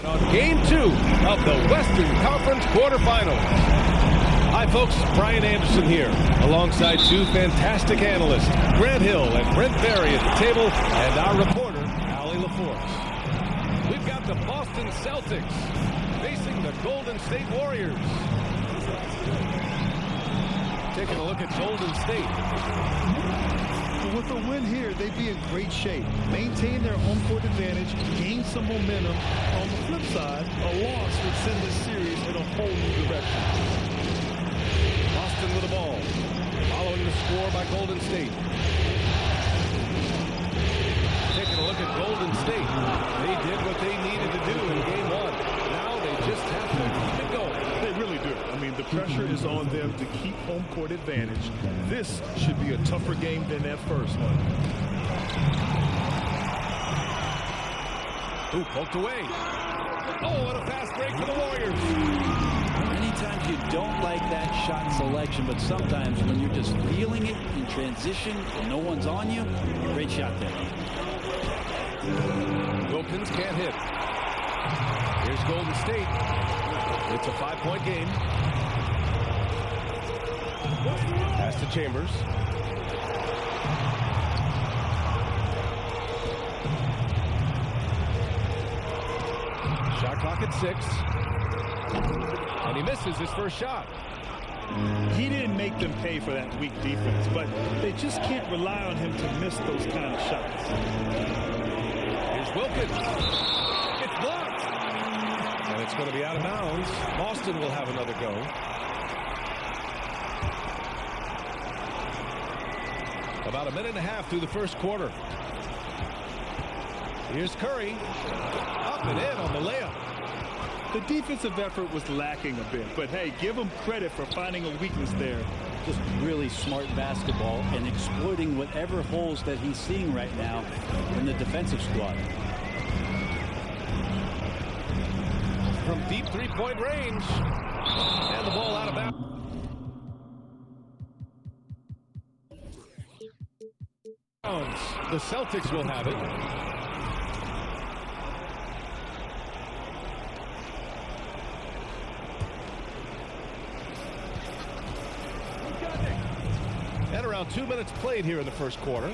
On Game 2 of the Western Conference quarterfinals. Hi folks, Brian Anderson here, alongside two fantastic analysts, Grant Hill and Brent Berry at the table, and our reporter, Allie LaForce. We've got the Boston Celtics facing the Golden State Warriors. Taking a look at Golden State. With a win here, they'd be in great shape. Maintain their home court advantage, gain some momentum. On the flip side, a loss would send this series in a whole new direction. Boston with the ball, following the score by Golden State. Taking a look at Golden State. They did what they needed to do in Game 1. Now they just have to keep it going. They really do. I mean, the pressure is on them to keep home court advantage. This should be a tougher game than that first one. Ooh, poked away. Oh, what a fast break for the Warriors. Many times you don't like that shot selection, but sometimes when you're just feeling it in transition and no one's on you, great shot there. Wilkins can't hit. Here's Golden State. It's a 5-point game. Pass to Chambers. Shot clock at 6. And he misses his first shot. He didn't make them pay for that weak defense, but they just can't rely on him to miss those kind of shots. Here's Wilkins. It's blocked. And it's going to be out of bounds. Boston will have another go. About a minute and a half through the first quarter. Here's Curry. Up and in on the layup. The defensive effort was lacking a bit, but hey, give him credit for finding a weakness there. Just really smart basketball and exploiting whatever holes that he's seeing right now in the defensive squad. From deep three-point range. And the ball out of bounds. The Celtics will have it. And around 2 minutes played here in the first quarter.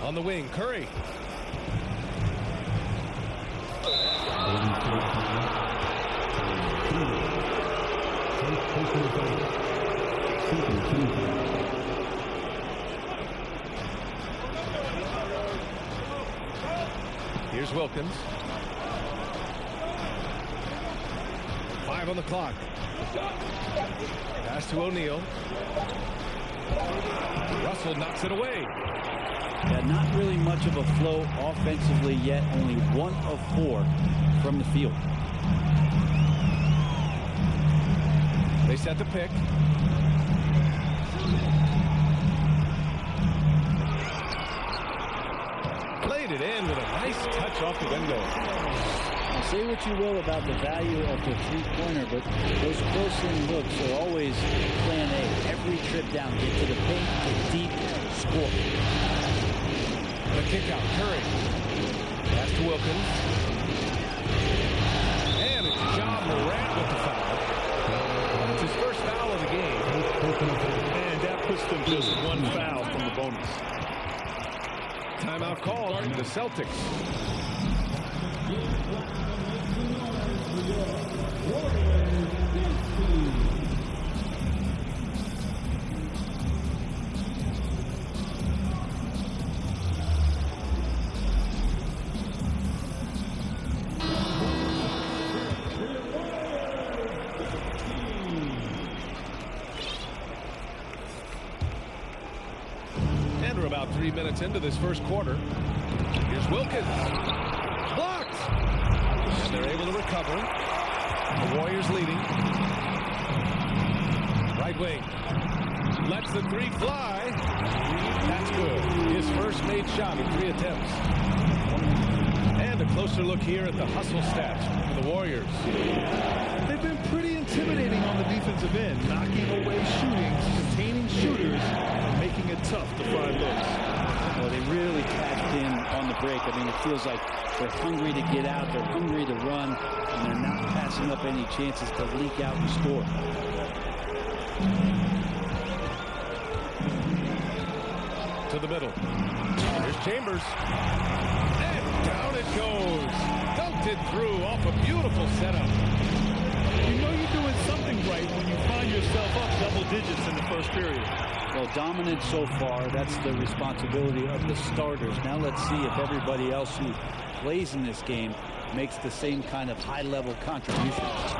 On the wing, Curry. Here's Wilkins. 5 on the clock. Pass to O'Neal. Russell knocks it away. Yeah, not really much of a flow offensively yet. Only 1 of 4 from the field. They set the pick. Played it in with a nice touch off the window. Now, say what you will about the value of the three-pointer, but those close-in looks are always plan A. Every trip down, get to the paint, get deep, score. The kick out, Curry. Pass to Wilkins. And it's John Morant with the foul. It's his first foul of the game. And that puts them just 1 foul from the bonus. Timeout called on the Celtics. And we're about 3 minutes into this first quarter. Here's Wilkins. Blocked! And they're able to recover. The Warriors leading. Right wing. Lets the 3 fly. That's good. His first made shot in 3 attempts. And a closer look here at the hustle stats for the Warriors. They've been pretty intimidating on the defensive end, knocking away shootings, containing shooters, and making it tough to find looks. Well, they really cashed in on the break. I mean, it feels like They're hungry to get out. They're hungry to run. And they're not passing up any chances to leak out and score. To the middle. Here's Chambers. And down it goes. Dunked it through off a beautiful setup. You know you're doing something right when you find yourself up double digits in the first period. Well, dominant so far. That's the responsibility of the starters. Now let's see if everybody else who plays in this game makes the same kind of high-level contributions.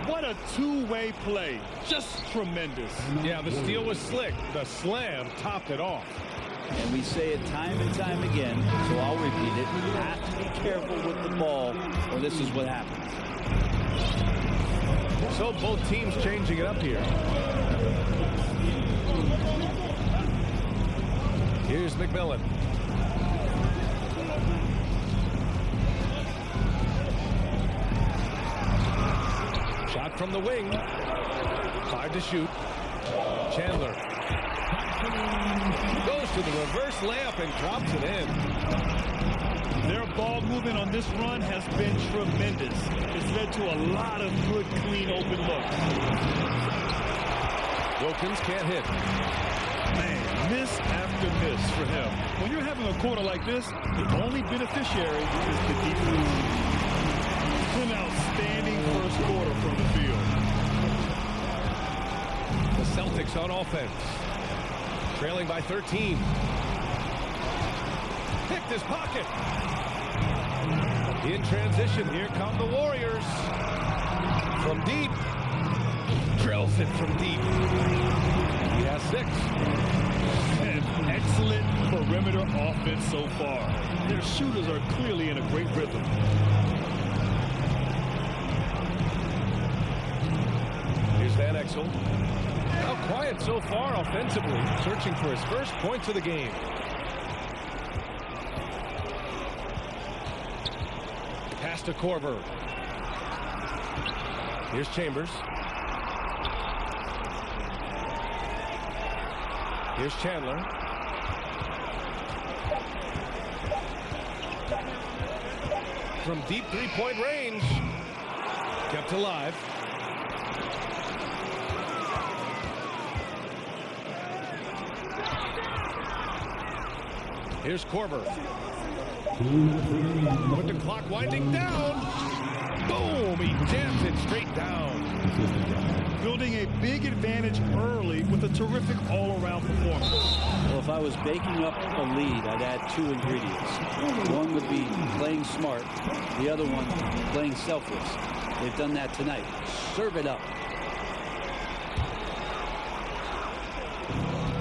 What a two-way play. Just tremendous. Yeah, the steal was slick. The slam topped it off. And we say it time and time again, so I'll repeat it. You have to be careful with the ball, or this is what happens. So both teams changing it up here. Here's McMillan. Shot from the wing. 5 to shoot. Chandler goes to the reverse layup and drops it in. Their ball movement on this run has been tremendous. It's led to a lot of good, clean, open looks. Wilkins can't hit. Man, miss after miss for him. When you're having a quarter like this, the only beneficiary is the defense. An outstanding first quarter from the field. The Celtics on offense. Trailing by 13. Picked his pocket. In transition, here come the Warriors. From deep. Drills it from deep. He has 6. An excellent perimeter offense so far. Their shooters are clearly in a great rhythm. Here's Van Exel. How quiet so far offensively. Searching for his first points of the game. Pass to Korver. Here's Chambers. Here's Chandler. From deep three-point range. Kept alive. Here's Korver. With the clock winding down. Boom! He jams it straight down. Building a big advantage early with a terrific all-around performance. Well, if I was baking up a lead, I'd add 2 ingredients. One would be playing smart. The other one, playing selfless. They've done that tonight. Serve it up.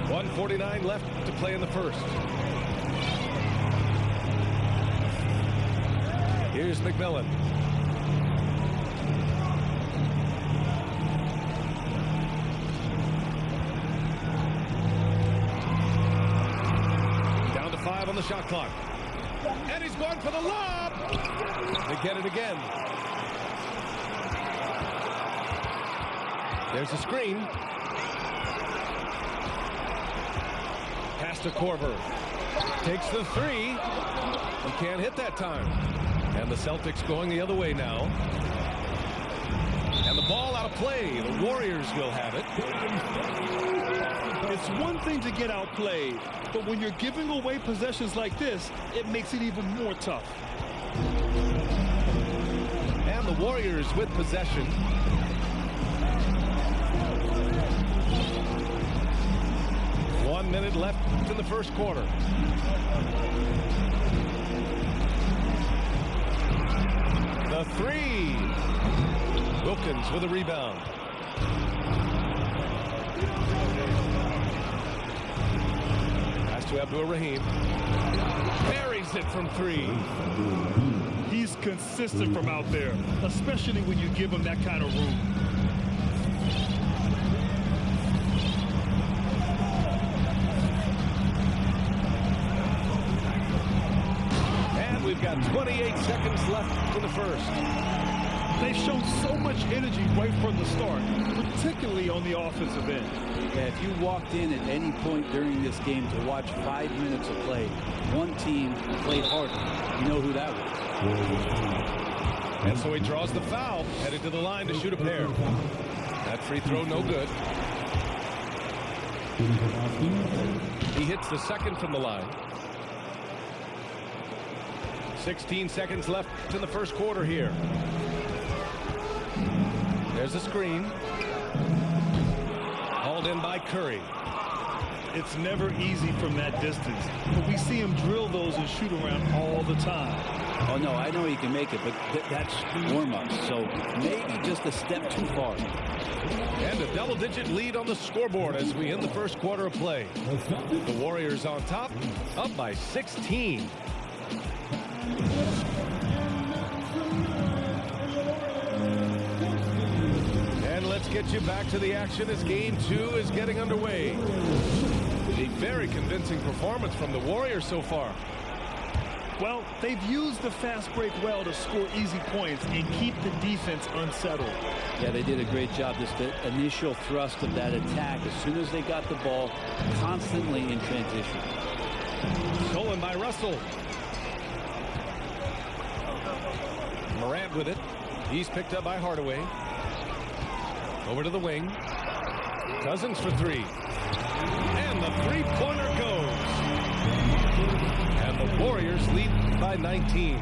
1:49 left to play in the first. Here's McMillan. Down to 5 on the shot clock. And he's going for the lob. They get it again. There's a screen. Pass to Korver. Takes the 3. He can't hit that time. And the Celtics going the other way now. And the ball out of play. The Warriors will have it. It's one thing to get outplayed, but when you're giving away possessions like this, it makes it even more tough. And the Warriors with possession. One minute left in the first quarter. The 3. Wilkins with a rebound. Pass to Abdul-Rahim. Buries it from 3. He's consistent from out there, especially when you give him that kind of room. We've got 28 seconds left in the first. They've shown so much energy right from the start, particularly on the offensive end. Yeah, if you walked in at any point during this game to watch 5 minutes of play, one team played harder. You know who that was. And so he draws the foul, headed to the line to shoot a pair. That free throw no good. He hits the second from the line. 16 seconds left in the first quarter here. There's a screen. Hauled in by Curry. It's never easy from that distance, but we see him drill those and shoot around all the time. Oh, no, I know he can make it, but that's warm-up, so maybe just a step too far. And a double-digit lead on the scoreboard as we end the first quarter of play. The Warriors on top, up by 16. And let's get you back to the action as game 2 is getting underway. A very convincing performance from the Warriors so far. Well, they've used the fast break well to score easy points and keep the defense unsettled. Yeah, they did a great job. Just the initial thrust of that attack, as soon as they got the ball, constantly in transition. Stolen by Russell. Morant with it. He's picked up by Hardaway. Over to the wing. Cousins for 3. And the three-pointer goes. And the Warriors lead by 19.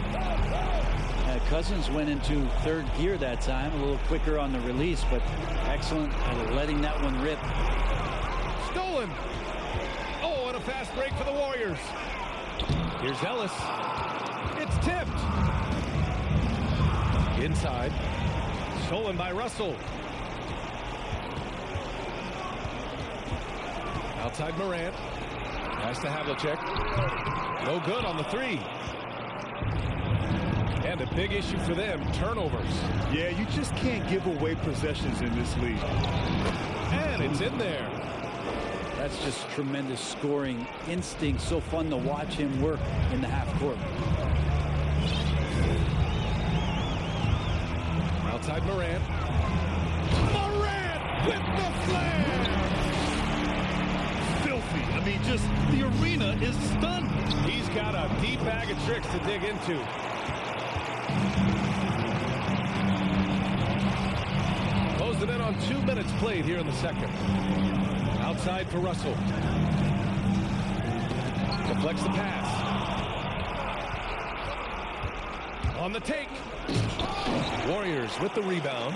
Cousins went into third gear that time, a little quicker on the release, but excellent at letting that one rip. Stolen. Oh, and a fast break for the Warriors. Here's Ellis. It's tipped. Inside. Stolen by Russell. Outside Morant. Pass to Havlicek. No good on the 3. And a big issue for them, turnovers. Yeah, you just can't give away possessions in this league. And it's in there. That's just tremendous scoring instinct. So fun to watch him work in the half court. Outside Morant. Morant with the flair! Filthy. I mean, just the arena is stunned. He's got a deep bag of tricks to dig into. Closed it in on 2 minutes played here in the second. Outside for Russell. Deflects the pass. On the take. Warriors with the rebound.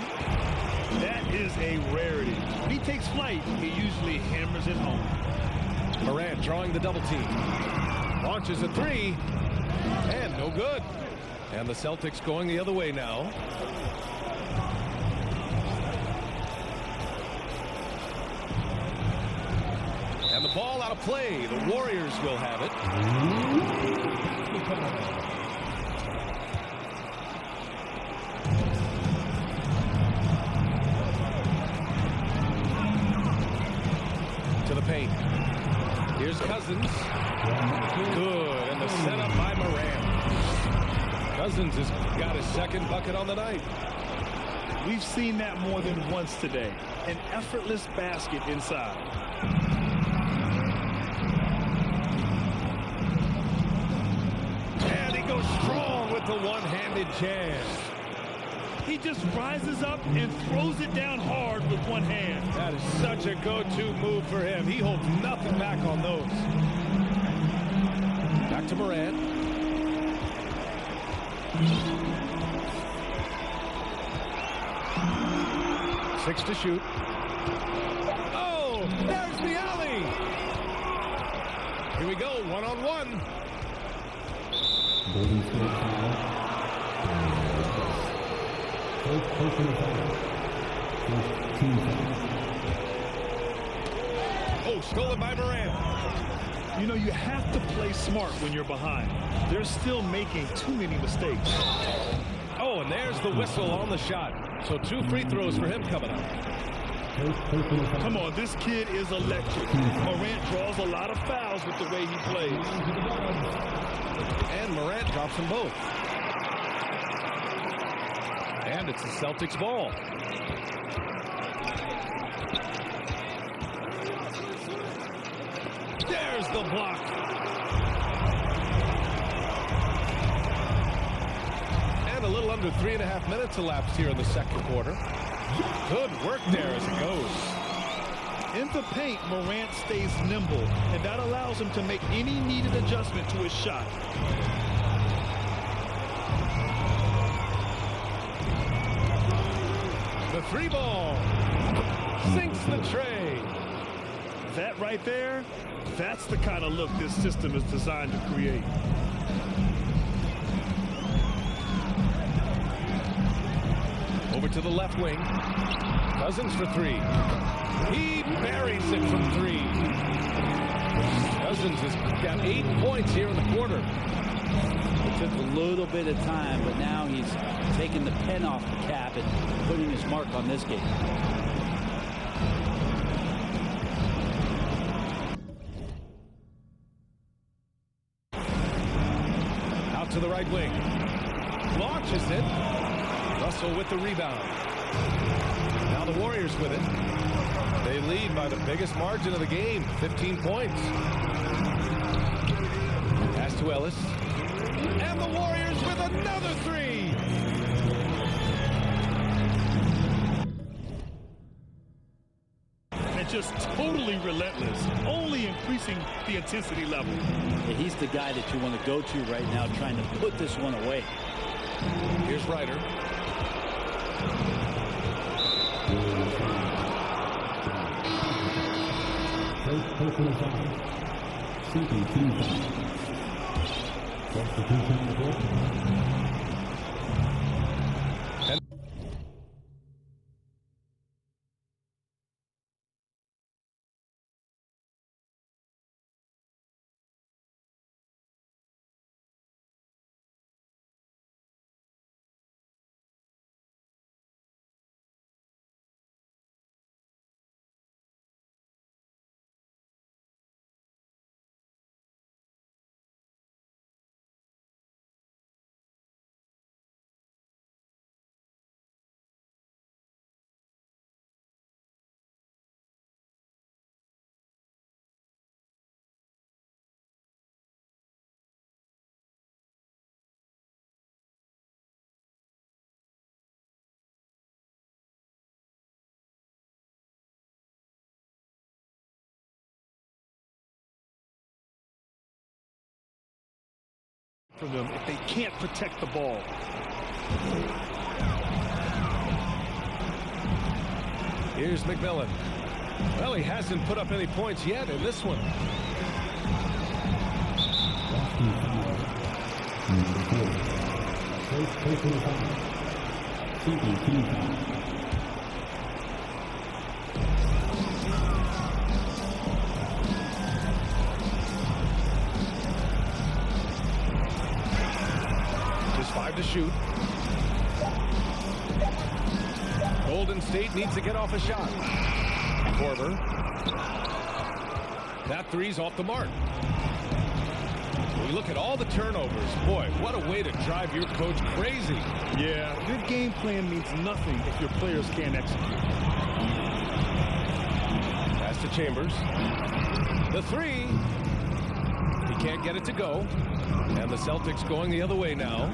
That is a rarity. When he takes flight, he usually hammers it home. Morant drawing the double team. Launches a 3. And no good. And the Celtics going the other way now. And the ball out of play. The Warriors will have it. To the paint. Here's Cousins. Good. And the setup by Morant. Cousins has got his second bucket on the night. We've seen that more than once today. An effortless basket inside. And he goes strong with the one-handed jam. He just rises up and throws it down hard with one hand. That is such a go-to move for him. He holds nothing back on those. Back to Morant. 6 to shoot. Oh, there's the alley. Here we go, one-on-one. Oh, stolen by Morant. You know, you have to play smart when you're behind. They're still making too many mistakes. Oh, and there's the whistle on the shot. So 2 free throws for him coming up. Come on, this kid is electric. Morant draws a lot of fouls with the way he plays. And Morant drops them both. And it's the Celtics ball. There's the block. And a little under 3.5 minutes elapsed here in the second quarter. Good work there as it goes. In the paint, Morant stays nimble, and that allows him to make any needed adjustment to his shot. The three ball sinks the tray. That right there, that's the kind of look this system is designed to create. Over to the left wing. Cousins for three. He buries it from three. Cousins has got 8 points here in the quarter. It took a little bit of time, but now he's taking the pen off the cap and putting his mark on this game. Out to the right wing. Launches it. Russell with the rebound. Now the Warriors with it. They lead by the biggest margin of the game, 15 points. Pass to Ellis. And the Warriors with another three. And just totally relentless, only increasing the intensity level. Yeah, he's the guy that you want to go to right now, trying to put this one away. Here's Ryder. For them if they can't protect the ball. Here's McMillan. Well, he hasn't put up any points yet in this one. Just 5 to shoot. Golden State needs to get off a shot. Korver. That three's off the mark. We look at all the turnovers. Boy, what a way to drive your coach crazy. Yeah, your game plan means nothing if your players can't execute. Pass to Chambers. The three. He can't get it to go. And the Celtics going the other way now.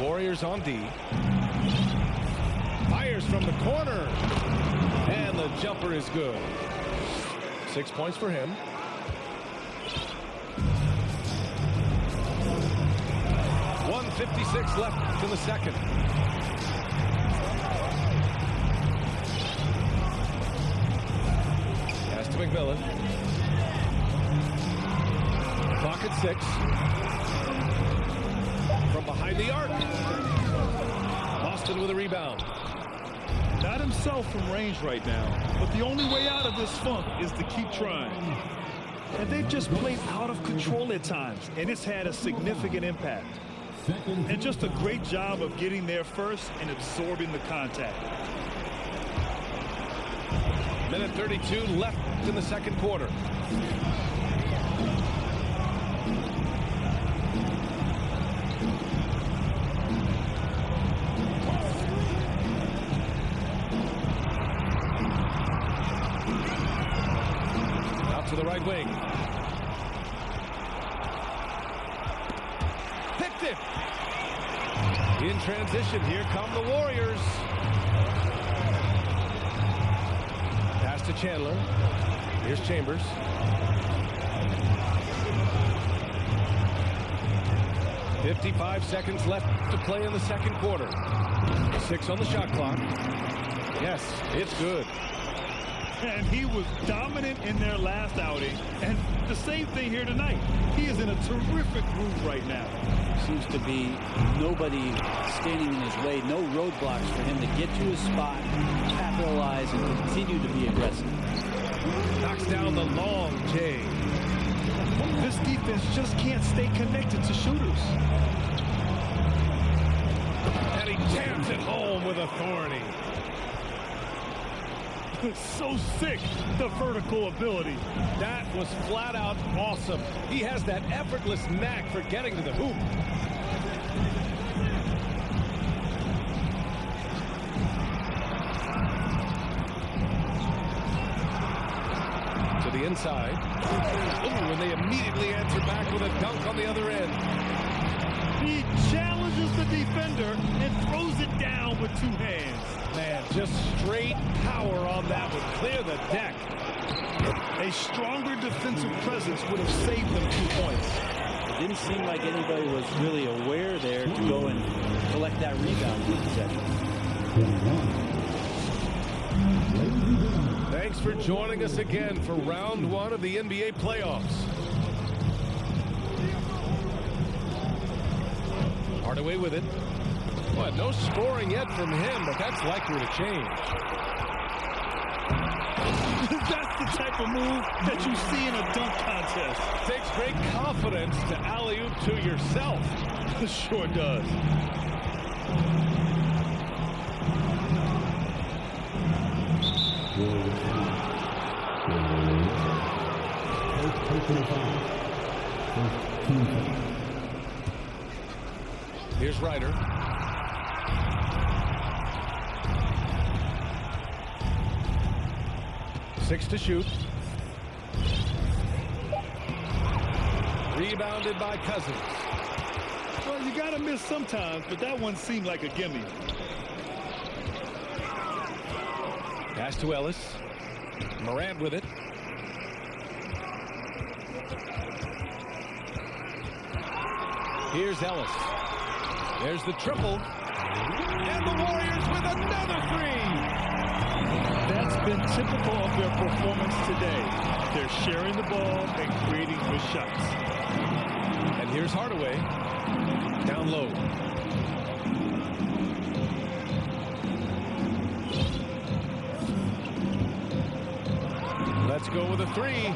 Warriors on D. Fires from the corner. And the jumper is good. 6 points for him. .156 left in the second. Pass to McMillan. Clock at 6. From behind the arc. Boston with a rebound. Not himself from range right now, but the only way out of this funk is to keep trying. And they've just played out of control at times, and it's had a significant impact. And just a great job of getting there first and absorbing the contact. Minute 32 left in the second quarter. Out to the right wing. Picked it. In transition, here come the Warriors. Pass to Chandler. Here's Chambers. .55 seconds left to play in the second quarter. 6 on the shot clock. Yes, it's good. And he was dominant in their last outing. And the same thing here tonight. He is in a terrific groove right now. Seems to be nobody standing in his way. No roadblocks for him to get to his spot, capitalize, and continue to be aggressive. Knocks down the long J. This defense just can't stay connected to shooters. And he jams it home with authority. So sick, the vertical ability. That was flat out awesome. He has that effortless knack for getting to the hoop. To the inside. Ooh, and they immediately answer back with a dunk on the other end. He challenges the defender and throws it down with 2 hands. Man, just straight power on that would clear the deck. A stronger defensive presence would have saved them 2 points. It didn't seem like anybody was really aware there to go and collect that rebound in possession. Thanks for joining us again for round 1 of the NBA playoffs. Hardaway with it. Well, no scoring yet from him, but that's likely to change. That's the type of move that you see in a dunk contest. Takes great confidence to alley-oop to yourself. Sure does. Here's Ryder. Six to shoot. Rebounded by Cousins. Well, you got to miss sometimes, but that one seemed like a gimme. Pass to Ellis. Morant with it. Here's Ellis. There's the triple. And the Warriors with another 3. That's been typical of their performance today. They're sharing the ball and creating good shots. And here's Hardaway. Down low. Let's go with a 3.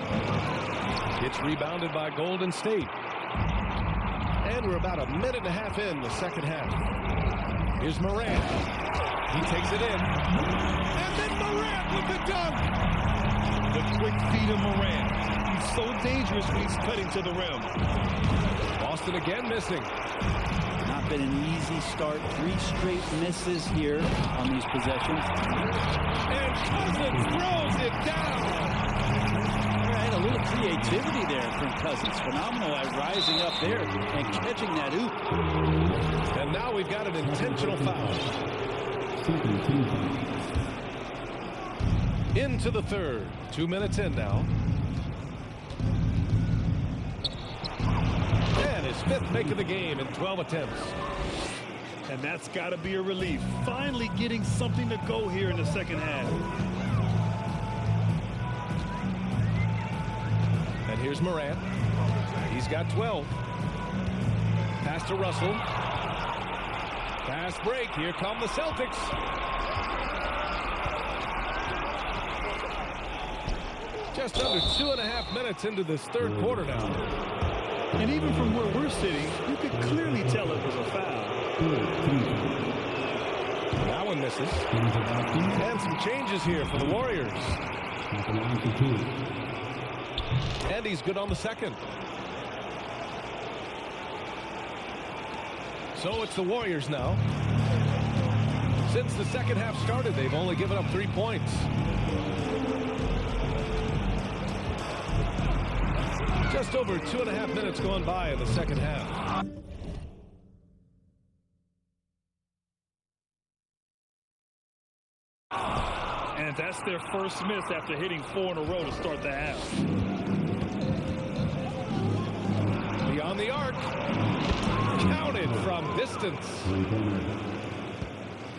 It's rebounded by Golden State. And we're about a minute and a half in the second half. Here's Morant. He takes it in. And then Morant with the dunk. The quick feet of Morant. He's so dangerous when he's cutting to the rim. Boston again missing. Not been an easy start. 3 straight misses here on these possessions. And Cousins throws it down. A little creativity there from Cousins. Phenomenal at rising up there and catching that hoop. And now we've got an intentional foul. Into the third. 2 minutes in now. And his 5th make of the game in 12 attempts. And that's got to be a relief. Finally getting something to go here in the second half. And here's Morant. He's got 12. Pass to Russell. Fast break. Here come the Celtics. Just under 2.5 minutes into this third quarter now. And even from where we're sitting, you could clearly tell it was a foul. That one misses. And some changes here for the Warriors. And he's good on the second. So it's the Warriors now. Since the second half started, they've only given up 3 points. Just over 2.5 minutes gone by in the second half. And that's their first miss after hitting 4 in a row to start the half. Beyond the arc. Counted from distance.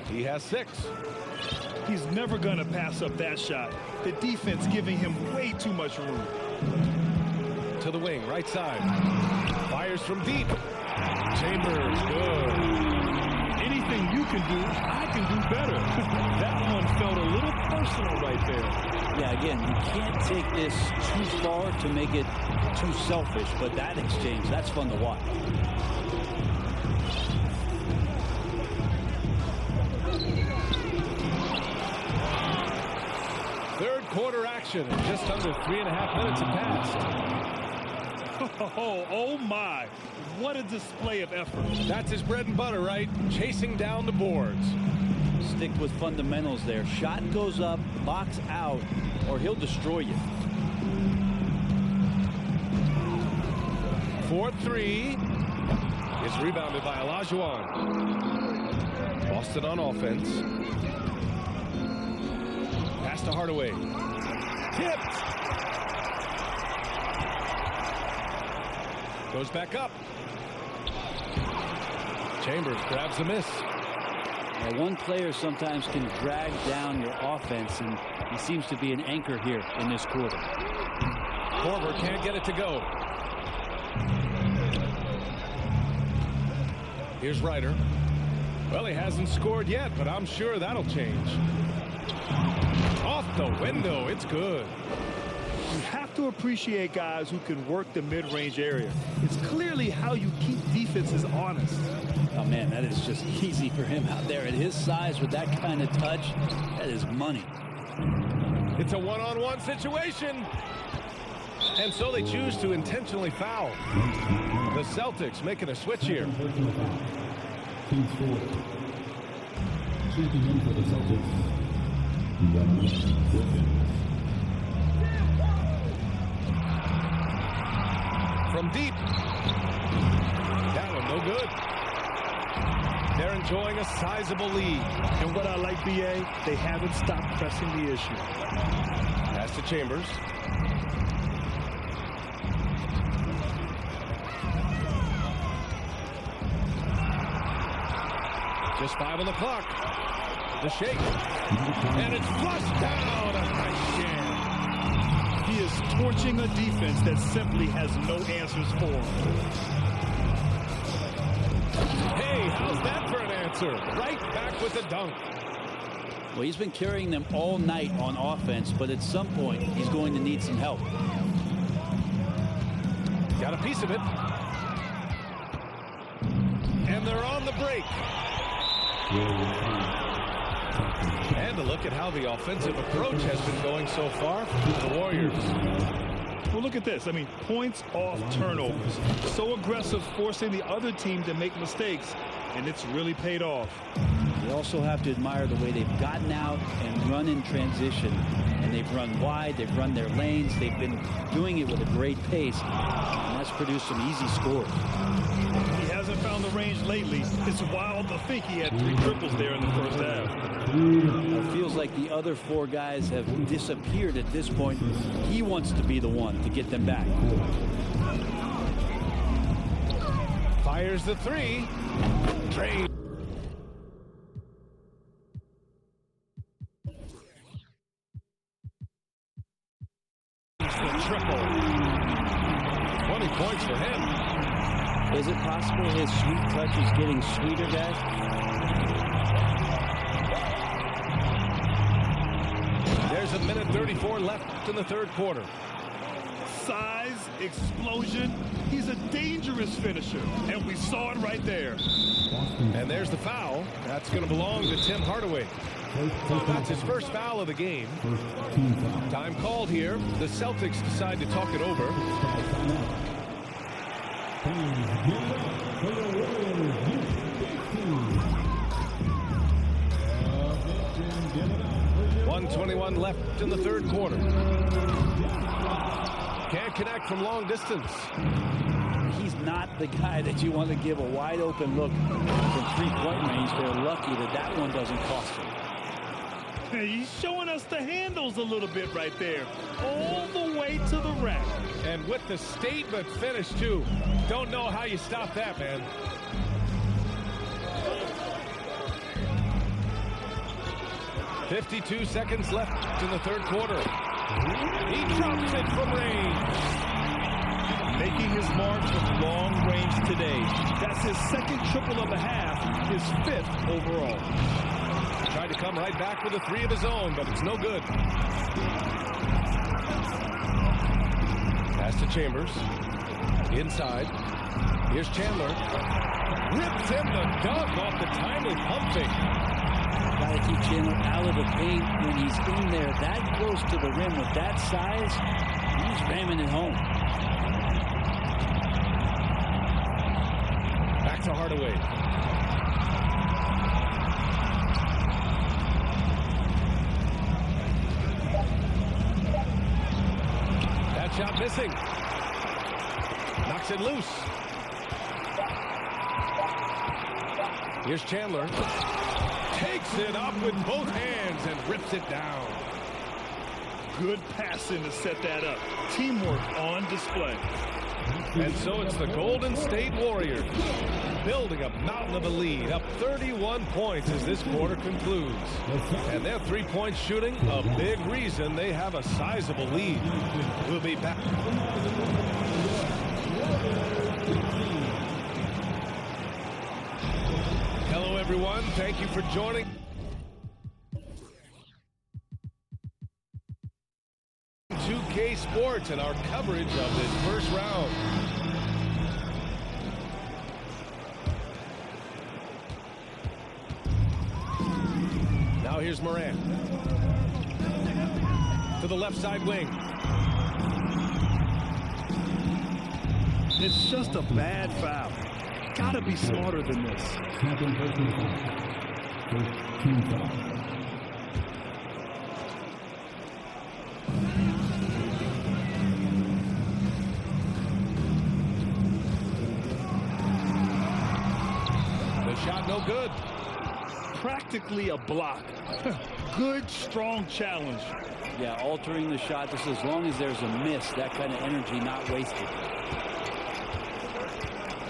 He has 6. He's never going to pass up that shot. The defense giving him way too much room. To the wing, right side. Fires from deep. Chambers, good. Anything you can do, I can do better. That one felt a little personal right there. Yeah, again, you can't take this too far to make it too selfish, but that exchange, that's fun to watch. Third quarter action. Just under 3.5 minutes have passed. Oh my, what a display of effort. That's his bread and butter, right? Chasing down the boards. Stick with fundamentals there. Shot goes up, box out, or he'll destroy you. 4-3 is rebounded by Olajuwon. Boston on offense. Pass to Hardaway. Tipped. Goes back up. Chambers grabs the miss. Now, one player sometimes can drag down your offense, and he seems to be an anchor here in this quarter. Korver can't get it to go. Here's Ryder. Well, he hasn't scored yet, but I'm sure that'll change. Off the window, it's good. You have to appreciate guys who can work the mid-range area. It's clearly how you keep defenses honest. Oh, man, that is just easy for him out there. At his size, with that kind of touch, that is money. It's a one-on-one situation. And so they choose to intentionally foul. The Celtics making a switch here. Team 4. Checking in for the Celtics. From deep. That one no good. They're enjoying a sizable lead. And what I like, BA, they haven't stopped pressing the issue. Pass to Chambers. Just 5 on the clock. The shake. And it's flushed down. A nice jam. He is torching a defense that simply has no answers for him. Hey, how's that for an answer? Right back with the dunk. Well, he's been carrying them all night on offense, but at some point, he's going to need some help. Got a piece of it. And they're on the break. And a look at how the offensive approach has been going so far for the Warriors. Well, look at this. I mean, points off turnovers. So aggressive, forcing the other team to make mistakes, and it's really paid off. You also have to admire the way they've gotten out and run in transition. And they've run wide, they've run their lanes, they've been doing it with a great pace. And that's produced some easy scores. He hasn't found the range lately. It's wild to think he had 3 triples there in the first half. It feels like the other 4 guys have disappeared at this point. He wants to be the one to get them back. Fires the 3. Trade. The triple. 20 points for him. Is it possible his sweet touch is getting sweeter, guys? There's a minute 34 left in the third quarter. Size, explosion. He's a dangerous finisher, and we saw it right there. And there's the foul. That's going to belong to Tim Hardaway. That's his first foul of the game. First team foul. Time called here. The Celtics decide to talk it over. Fans, give it up for the Warriors. Give it up for your 1:21 left in the third quarter. Can't connect from long distance. He's not the guy that you want to give a wide open look from three-point range. They're lucky that that one doesn't cost him. He's showing us the handles a little bit right there. All the way to the rack. And with the statement finish, too. Don't know how you stop that, man. "52 seconds left in the third quarter. He drops it from range. Making his mark from long range today. That's his second triple of the half, his 5th overall. Tried to come right back with a three of his own, but it's no good. Pass to Chambers. Inside. Here's Chandler. Rips him the dunk off the timely pump fake. Got to keep Chandler out of the paint when he's in there that close to the rim with that size. He's ramming it home. Back to Hardaway. That shot missing. Knocks it loose. Here's Chandler. Takes it up with both hands and rips it down. Good passing to set that up. Teamwork on display. And so it's the Golden State Warriors building a mountain of a lead, up 31 points as this quarter concludes. And their three-point shooting, a big reason they have a sizable lead. We'll be back. Hello, everyone. Thank you for joining. K Sports and our coverage of this first round. Now here's Morant to the left side wing. It's just a bad foul. Gotta be smarter than this. Second personal foul. First team foul. Shot no good. Practically a block. Good, strong challenge. Yeah, altering the shot just as long as there's a miss, that kind of energy not wasted.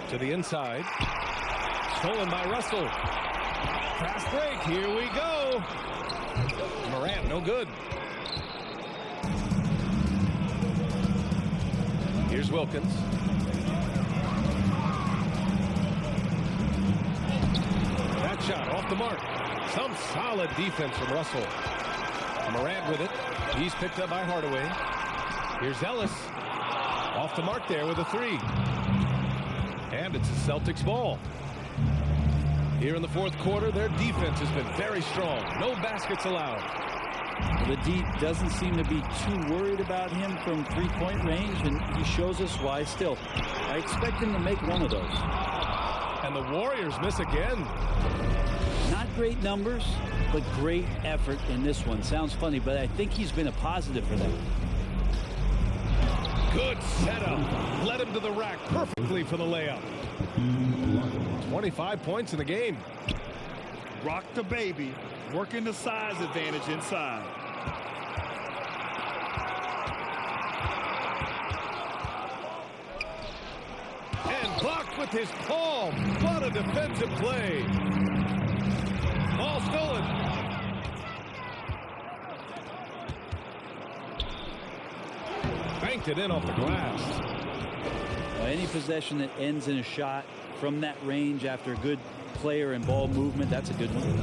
To the inside. Stolen by Russell. Fast break. Here we go. Morant, no good. Here's Wilkins. Shot off the mark. Some solid defense from Russell. Morant with it. He's picked up by Hardaway. Here's Ellis. Off the mark there with a three. And it's the Celtics ball. Here in the fourth quarter, their defense has been very strong. No baskets allowed. The D doesn't seem to be too worried about him from three-point range, and he shows us why still. I expect him to make one of those. And the Warriors miss again. Not great numbers, but great effort in this one. Sounds funny, but I think he's been a positive for them. Good setup. Led him to the rack perfectly for the layup. 25 points in the game. Rock the baby. Working the size advantage inside. And blocked with his palm. What a defensive play. Ball stolen. Banked it in off the glass. Any possession that ends in a shot from that range after a good player and ball movement, that's a good one.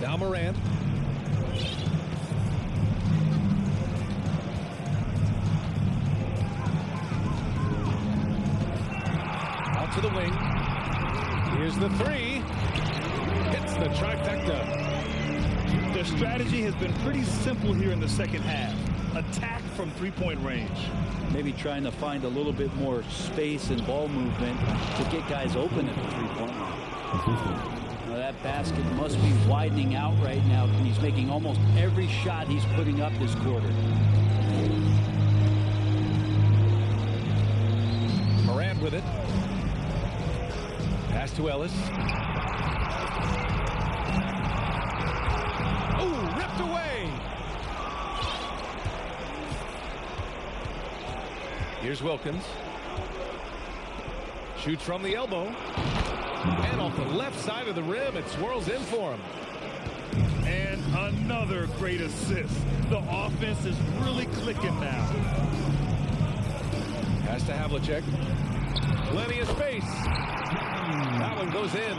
Now Morant. Out to the wing. Here's the three. Hits the trifecta. Their strategy has been pretty simple here in the second half. Attack from three-point range. Maybe trying to find a little bit more space and ball movement to get guys open at the three-point line. Now that basket must be widening out right now, and he's making almost every shot he's putting up this quarter. Morant with it. Pass to Ellis. Oh, ripped away. Here's Wilkins. Shoots from the elbow. And off the left side of the rim, it swirls in for him. And another great assist. The offense is really clicking now. Pass to Havlicek. Plenty of space. That one goes in.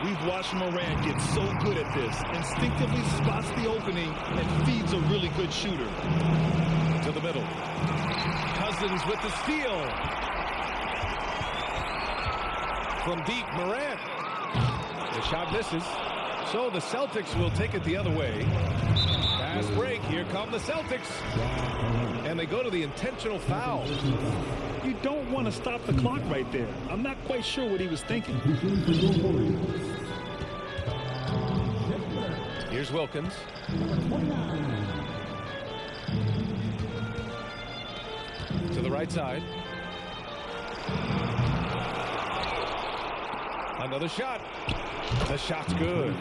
We've watched Morant get so good at this. Instinctively spots the opening and feeds a really good shooter. To the middle. Cousins with the steal. From deep, Morant. The shot misses. So the Celtics will take it the other way. Fast break. Here come the Celtics. And they go to the intentional foul. You don't want to stop the clock right there. I'm not quite sure what he was thinking. Here's Wilkins. To the right side. Another shot. The shot's good.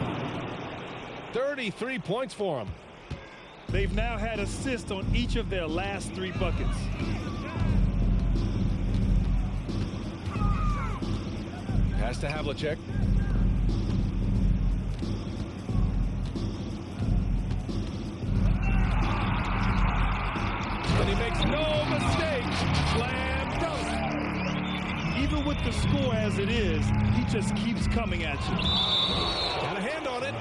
33 points for him. They've now had assists on each of their last 3 buckets. Pass to Havlicek. And he makes no mistake. Slam dunk. Even with the score as it is, he just keeps coming at you. Got a hand on it.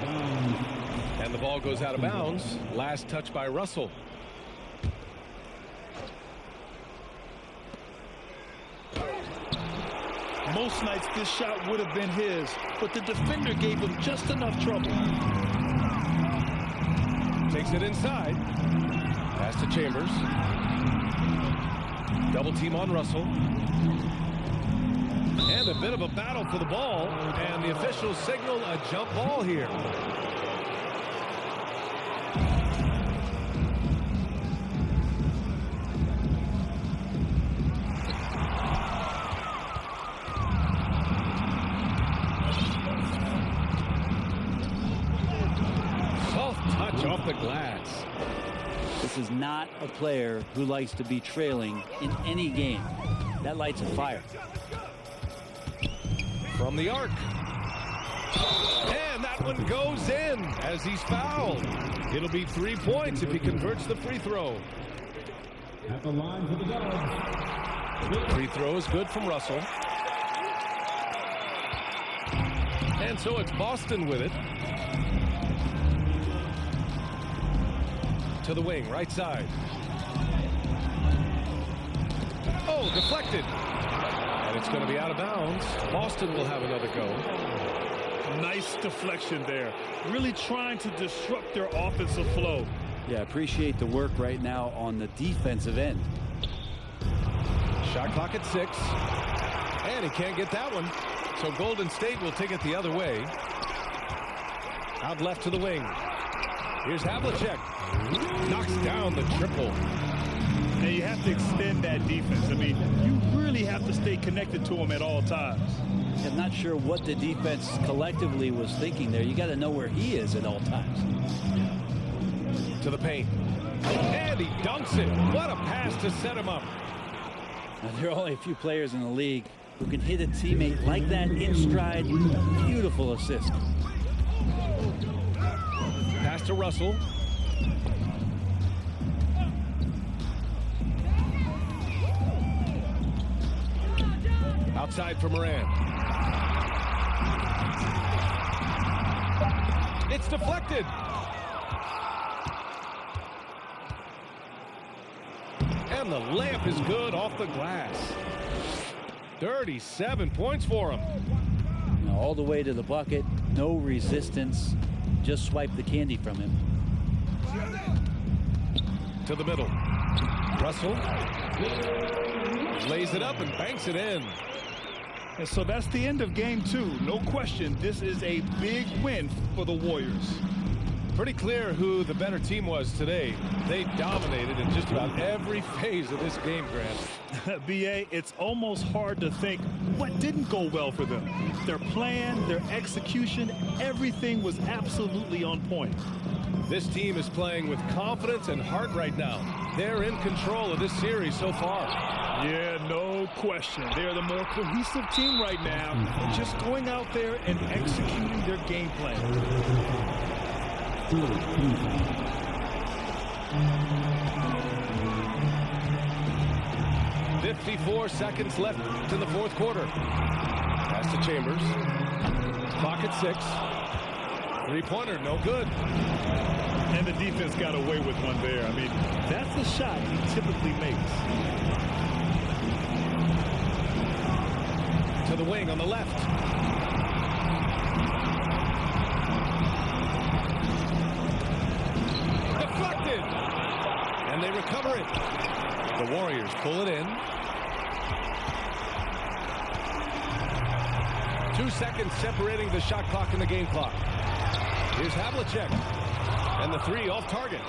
And the ball goes out of bounds. Last touch by Russell. Most nights this shot would have been his, but the defender gave him just enough trouble. Takes it inside. Pass to Chambers. Double team on Russell. And a bit of a battle for the ball. And the officials signal a jump ball here. Off the glass. This is not a player who likes to be trailing in any game. That lights a fire. From the arc. And that one goes in as he's fouled. It'll be 3 points if he converts the free throw. At the line for the Dubs. Free throw is good from Russell. And so it's Boston with it. To the wing, right side. Oh, deflected. And it's going to be out of bounds. Boston will have another go. Nice deflection there. Really trying to disrupt their offensive flow. Yeah, appreciate the work right now on the defensive end. Shot clock at 6. And he can't get that one. So Golden State will take it the other way. Out left to the wing. Here's Havlicek. Knocks down the triple. Now you have to extend that defense. I mean, you really have to stay connected to him at all times. I'm not sure what the defense collectively was thinking there. You got to know where he is at all times. To the paint. And he dunks it. What a pass to set him up. Now, there are only a few players in the league who can hit a teammate like that in stride. Beautiful assist. Pass to Russell. Outside for Morant. It's deflected. And the layup is good off the glass. 37 points for him. all the way to the bucket. No resistance. Just swipe the candy from him. To the middle. Russell lays it up and banks it in. And so that's the end of game 2. No question, this is a big win for the Warriors. Pretty clear who the better team was today. They dominated in just about every phase of this game, Grant. B.A., it's almost hard to think what didn't go well for them. Their plan, their execution, everything was absolutely on point. This team is playing with confidence and heart right now. They're in control of this series so far. Yeah, no question. They're the more cohesive team right now, just going out there and executing their game plan. 54 seconds left in the fourth quarter. Pass to Chambers. Clock at 6. Three-pointer, no good. And the defense got away with one there. I mean, that's the shot he typically makes. To the wing on the left. Deflected. And they recover it. The Warriors pull it in. 2 seconds separating the shot clock and the game clock. Here's Havlicek. And the three off target.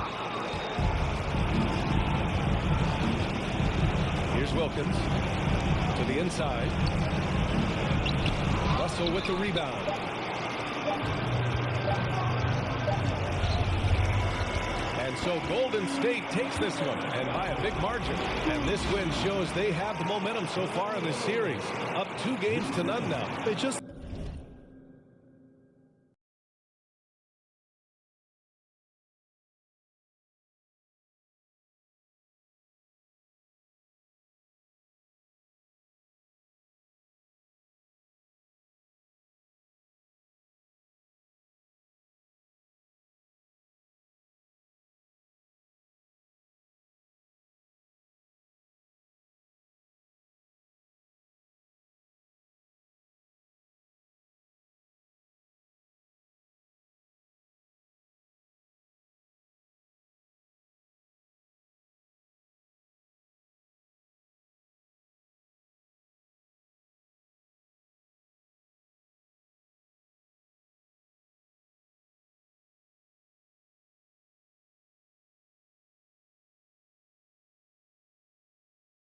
Here's Wilkins. To the inside. Russell with the rebound. And so Golden State takes this one, and by a big margin. And this win shows they have the momentum so far in this series. Up 2 games to none now. They just